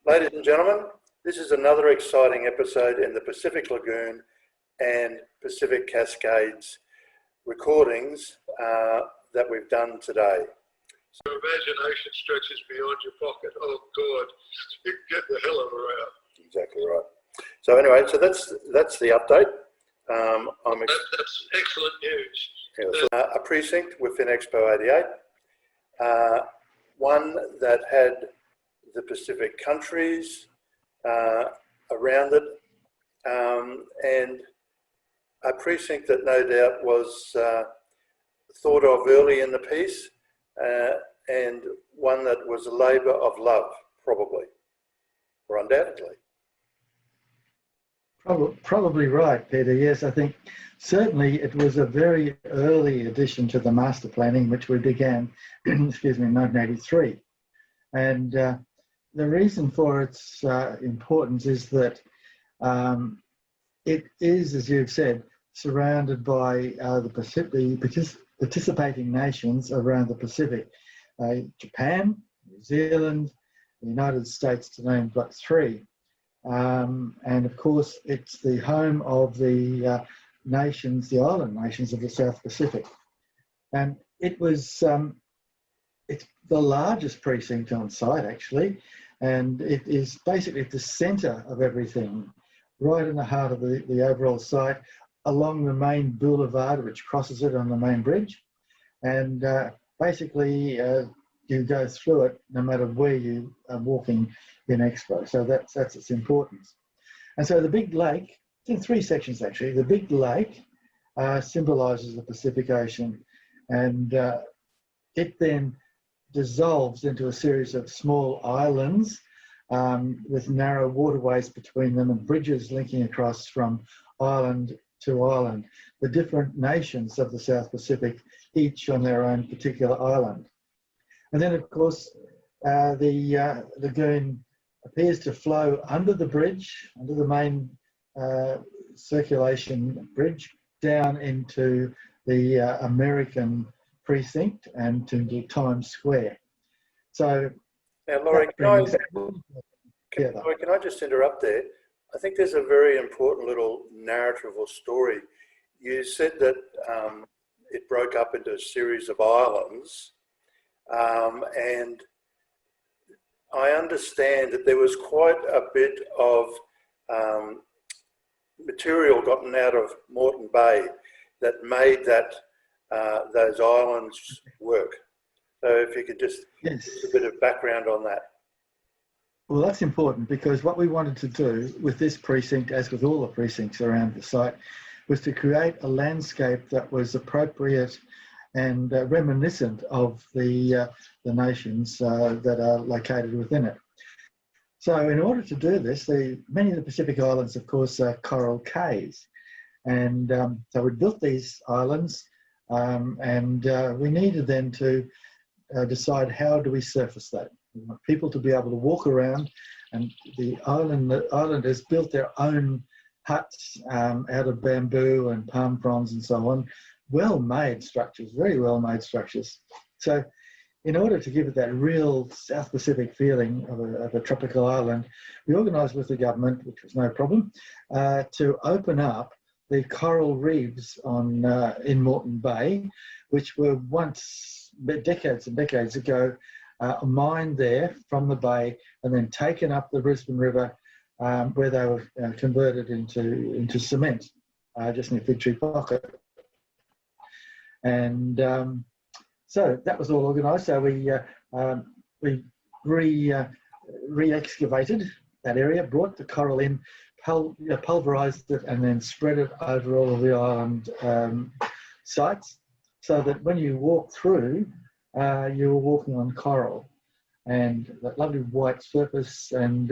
Ladies and gentlemen, this is another exciting episode in the Pacific Lagoon and Pacific Cascades recordings that we've done today. Your imagination stretches beyond your pocket. Oh God, you can get the hell of around. Exactly right. So anyway, that's the update. That's excellent news. Yeah, a precinct within Expo 88, one that had the Pacific countries around it, and a precinct that no doubt was thought of early in the piece, and one that was a labour of love, probably, or undoubtedly. Probably right, Peter. Yes, I think certainly it was a very early addition to the master planning, which we began, excuse me, in 1983. And the reason for its importance is that it is, as you've said, surrounded by the participating nations around the Pacific. Japan, New Zealand, the United States, to name but three. And of course, it's the home of the nations, the island nations of the South Pacific. And it was, it's the largest precinct on site, actually, and it is basically at the centre of everything, right in the heart of the overall site, along the main boulevard, which crosses it on the main bridge. And basically, you go through it no matter where you are walking in Expo. So that's its importance. And so the big lake, it's in three sections actually. The big lake symbolises the Pacific Ocean, and it then dissolves into a series of small islands with narrow waterways between them and bridges linking across from island to island. The different nations of the South Pacific, each on their own particular island. And then, of course, the lagoon appears to flow under the bridge, under the main circulation bridge, down into the American precinct and to Times Square. So, now, Lawrie, can I just interrupt there? I think there's a very important little narrative or story. You said that it broke up into a series of islands. And I understand that there was quite a bit of material gotten out of Moreton Bay that made that those islands work. So if you could just give us a bit of background on that. Well, that's important because what we wanted to do with this precinct, as with all the precincts around the site, was to create a landscape that was appropriate and reminiscent of the nations that are located within it. So in order to do this, many of the Pacific Islands, of course, are coral cays. And so we built these islands and we needed then to decide how do we surface that. We want people to be able to walk around, and the islanders built their own huts out of bamboo and palm fronds and so on. Well-made structures, very well-made structures. So in order to give it that real South Pacific feeling of a tropical island, we organised with the government, which was no problem, to open up the coral reefs in Moreton Bay, which were once, decades and decades ago, mined there from the bay and then taken up the Brisbane River where they were converted into cement, just near Fig Tree Pocket. And so that was all organised. So we re-excavated that area, brought the coral in, pulverised it, and then spread it over all of the island sites, so that when you walk through, you were walking on coral, and that lovely white surface, and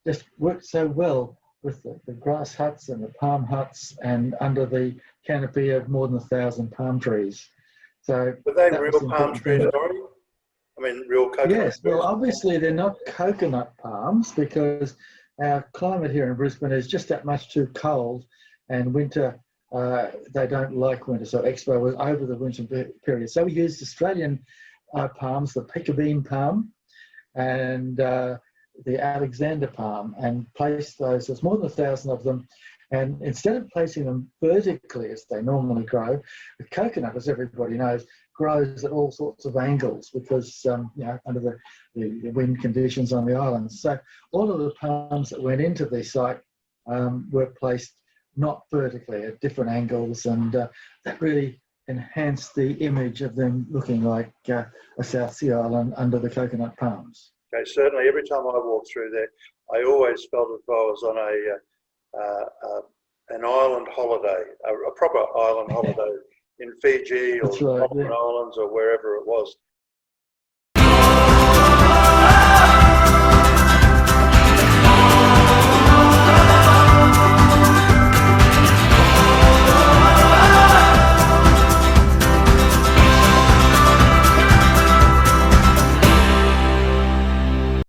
just worked so well with the grass huts and the palm huts, and under the canopy of more than 1,000 palm trees. So were they real palm trees, Lawrie? I mean, real coconut? Yes, well, obviously they're not coconut palms because our climate here in Brisbane is just that much too cold, and winter, they don't like winter. So Expo was over the winter period. So we used Australian palms, the picabeen palm, and the Alexander palm and placed those, there's more than 1,000 of them, and instead of placing them vertically as they normally grow, the coconut, as everybody knows, grows at all sorts of angles because, under the wind conditions on the island. So all of the palms that went into the site were placed not vertically at different angles, and that really enhanced the image of them looking like a South Sea island under the coconut palms. Okay, certainly every time I walk through there, I always felt as if I was on an island holiday, a proper island holiday in Fiji or That's right, Solomon Islands or wherever it was.